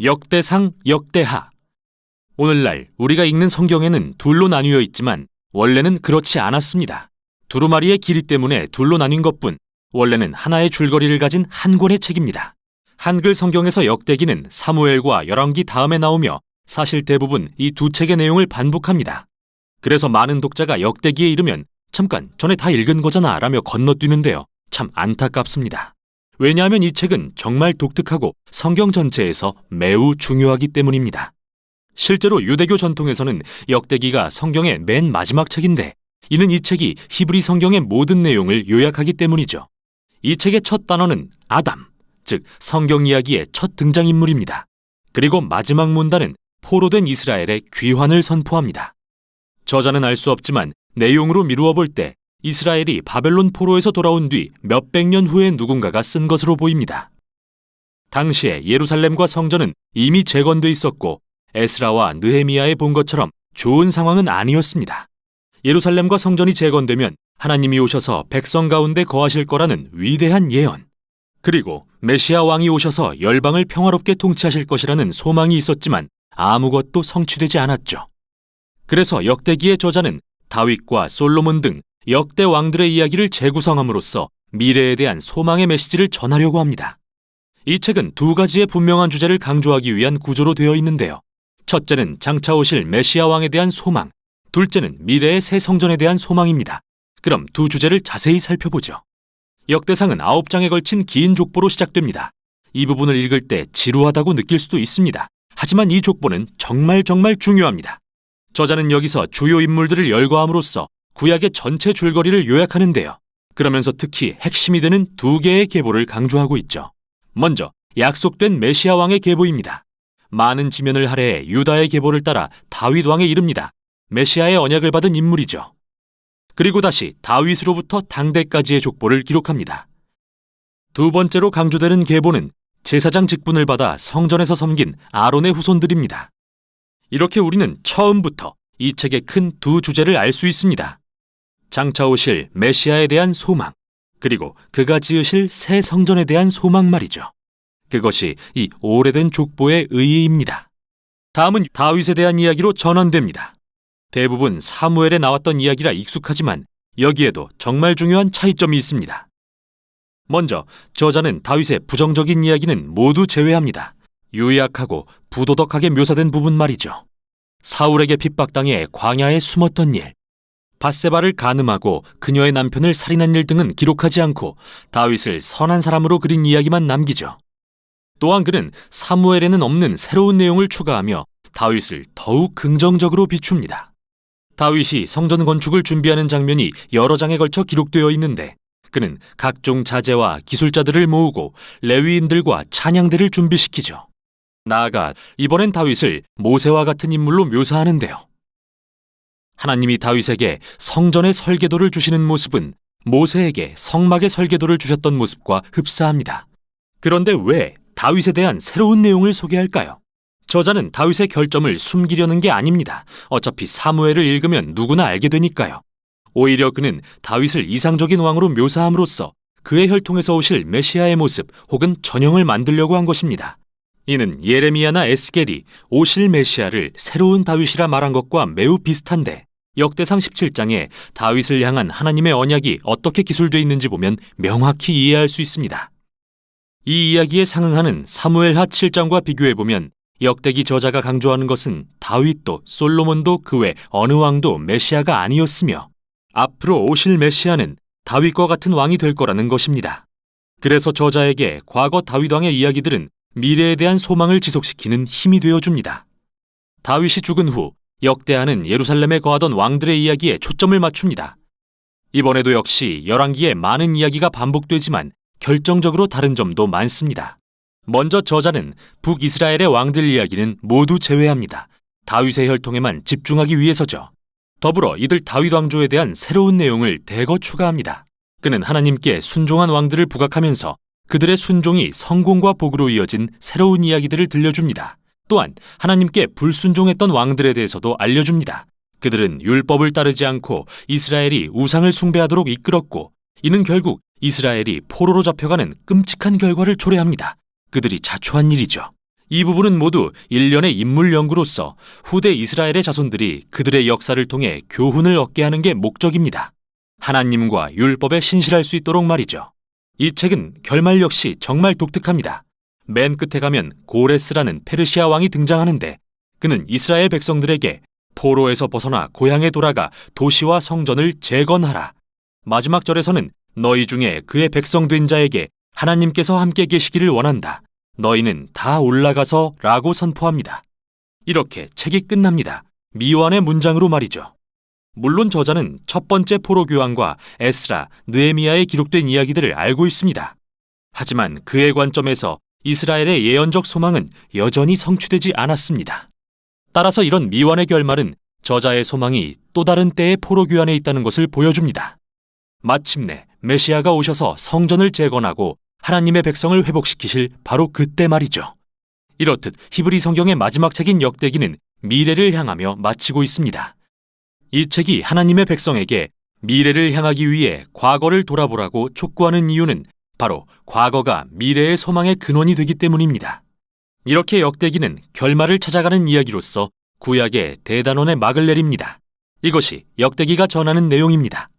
역대상, 역대하. 오늘날 우리가 읽는 성경에는 둘로 나뉘어 있지만 원래는 그렇지 않았습니다. 두루마리의 길이 때문에 둘로 나뉜 것뿐 원래는 하나의 줄거리를 가진 한 권의 책입니다. 한글 성경에서 역대기는 사무엘과 열왕기 다음에 나오며 사실 대부분 이 두 책의 내용을 반복합니다. 그래서 많은 독자가 역대기에 이르면 잠깐 전에 다 읽은 거잖아 라며 건너뛰는데요. 참 안타깝습니다. 왜냐하면 이 책은 정말 독특하고 성경 전체에서 매우 중요하기 때문입니다. 실제로 유대교 전통에서는 역대기가 성경의 맨 마지막 책인데 이는 이 책이 히브리 성경의 모든 내용을 요약하기 때문이죠. 이 책의 첫 단어는 아담, 즉 성경 이야기의 첫 등장인물입니다. 그리고 마지막 문단은 포로된 이스라엘의 귀환을 선포합니다. 저자는 알 수 없지만 내용으로 미루어 볼 때 이스라엘이 바벨론 포로에서 돌아온 뒤 몇백 년 후에 누군가가 쓴 것으로 보입니다. 당시에 예루살렘과 성전은 이미 재건돼 있었고 에스라와 느헤미야에 본 것처럼 좋은 상황은 아니었습니다. 예루살렘과 성전이 재건되면 하나님이 오셔서 백성 가운데 거하실 거라는 위대한 예언, 그리고 메시아 왕이 오셔서 열방을 평화롭게 통치하실 것이라는 소망이 있었지만 아무것도 성취되지 않았죠. 그래서 역대기의 저자는 다윗과 솔로몬 등 역대 왕들의 이야기를 재구성함으로써 미래에 대한 소망의 메시지를 전하려고 합니다. 이 책은 두 가지의 분명한 주제를 강조하기 위한 구조로 되어 있는데요. 첫째는 장차 오실 메시아 왕에 대한 소망, 둘째는 미래의 새 성전에 대한 소망입니다. 그럼 두 주제를 자세히 살펴보죠. 역대상은 9장에 걸친 긴 족보로 시작됩니다. 이 부분을 읽을 때 지루하다고 느낄 수도 있습니다. 하지만 이 족보는 정말 중요합니다. 저자는 여기서 주요 인물들을 열거함으로써 구약의 전체 줄거리를 요약하는데요. 그러면서 특히 핵심이 되는 두 개의 계보를 강조하고 있죠. 먼저 약속된 메시아 왕의 계보입니다. 많은 지면을 할애해 유다의 계보를 따라 다윗 왕에 이릅니다. 메시아의 언약을 받은 인물이죠. 그리고 다시 다윗으로부터 당대까지의 족보를 기록합니다. 두 번째로 강조되는 계보는 제사장 직분을 받아 성전에서 섬긴 아론의 후손들입니다. 이렇게 우리는 처음부터 이 책의 큰 두 주제를 알 수 있습니다. 장차 오실 메시아에 대한 소망, 그리고 그가 지으실 새 성전에 대한 소망 말이죠. 그것이 이 오래된 족보의 의의입니다. 다음은 다윗에 대한 이야기로 전환됩니다. 대부분 사무엘에 나왔던 이야기라 익숙하지만 여기에도 정말 중요한 차이점이 있습니다. 먼저 저자는 다윗의 부정적인 이야기는 모두 제외합니다. 유약하고 부도덕하게 묘사된 부분 말이죠. 사울에게 핍박당해 광야에 숨었던 일, 밧세바를 간음하고 그녀의 남편을 살인한 일 등은 기록하지 않고 다윗을 선한 사람으로 그린 이야기만 남기죠. 또한 그는 사무엘에는 없는 새로운 내용을 추가하며 다윗을 더욱 긍정적으로 비춥니다. 다윗이 성전 건축을 준비하는 장면이 여러 장에 걸쳐 기록되어 있는데 그는 각종 자재와 기술자들을 모으고 레위인들과 찬양대를 준비시키죠. 나아가 이번엔 다윗을 모세와 같은 인물로 묘사하는데요. 하나님이 다윗에게 성전의 설계도를 주시는 모습은 모세에게 성막의 설계도를 주셨던 모습과 흡사합니다. 그런데 왜 다윗에 대한 새로운 내용을 소개할까요? 저자는 다윗의 결점을 숨기려는 게 아닙니다. 어차피 사무엘을 읽으면 누구나 알게 되니까요. 오히려 그는 다윗을 이상적인 왕으로 묘사함으로써 그의 혈통에서 오실 메시아의 모습 혹은 전형을 만들려고 한 것입니다. 이는 예레미야나 에스겔이 오실 메시아를 새로운 다윗이라 말한 것과 매우 비슷한데 역대상 17장에 다윗을 향한 하나님의 언약이 어떻게 기술되어 있는지 보면 명확히 이해할 수 있습니다. 이 이야기에 상응하는 사무엘하 7장과 비교해보면 역대기 저자가 강조하는 것은 다윗도 솔로몬도 그 외 어느 왕도 메시아가 아니었으며 앞으로 오실 메시아는 다윗과 같은 왕이 될 거라는 것입니다. 그래서 저자에게 과거 다윗 왕의 이야기들은 미래에 대한 소망을 지속시키는 힘이 되어줍니다. 다윗이 죽은 후 역대하는 예루살렘에 거하던 왕들의 이야기에 초점을 맞춥니다. 이번에도 역시 열왕기에 많은 이야기가 반복되지만 결정적으로 다른 점도 많습니다. 먼저 저자는 북이스라엘의 왕들 이야기는 모두 제외합니다. 다윗의 혈통에만 집중하기 위해서죠. 더불어 이들 다윗 왕조에 대한 새로운 내용을 대거 추가합니다. 그는 하나님께 순종한 왕들을 부각하면서 그들의 순종이 성공과 복으로 이어진 새로운 이야기들을 들려줍니다. 또한 하나님께 불순종했던 왕들에 대해서도 알려줍니다. 그들은 율법을 따르지 않고 이스라엘이 우상을 숭배하도록 이끌었고 이는 결국 이스라엘이 포로로 잡혀가는 끔찍한 결과를 초래합니다. 그들이 자초한 일이죠. 이 부분은 모두 일련의 인물 연구로서 후대 이스라엘의 자손들이 그들의 역사를 통해 교훈을 얻게 하는 게 목적입니다. 하나님과 율법에 신실할 수 있도록 말이죠. 이 책은 결말 역시 정말 독특합니다. 맨 끝에 가면 고레스라는 페르시아 왕이 등장하는데 그는 이스라엘 백성들에게 포로에서 벗어나 고향에 돌아가 도시와 성전을 재건하라. 마지막 절에서는 너희 중에 그의 백성 된 자에게 하나님께서 함께 계시기를 원한다. 너희는 다 올라가서 라고 선포합니다. 이렇게 책이 끝납니다. 미완의 문장으로 말이죠. 물론 저자는 첫 번째 포로 교환과 에스라, 느헤미야에 기록된 이야기들을 알고 있습니다. 하지만 그의 관점에서 이스라엘의 예언적 소망은 여전히 성취되지 않았습니다. 따라서 이런 미완의 결말은 저자의 소망이 또 다른 때의 포로 교환에 있다는 것을 보여줍니다. 마침내 메시아가 오셔서 성전을 재건하고 하나님의 백성을 회복시키실 바로 그때 말이죠. 이렇듯 히브리 성경의 마지막 책인 역대기는 미래를 향하며 마치고 있습니다. 이 책이 하나님의 백성에게 미래를 향하기 위해 과거를 돌아보라고 촉구하는 이유는 바로 과거가 미래의 소망의 근원이 되기 때문입니다. 이렇게 역대기는 결말을 찾아가는 이야기로서 구약의 대단원의 막을 내립니다. 이것이 역대기가 전하는 내용입니다.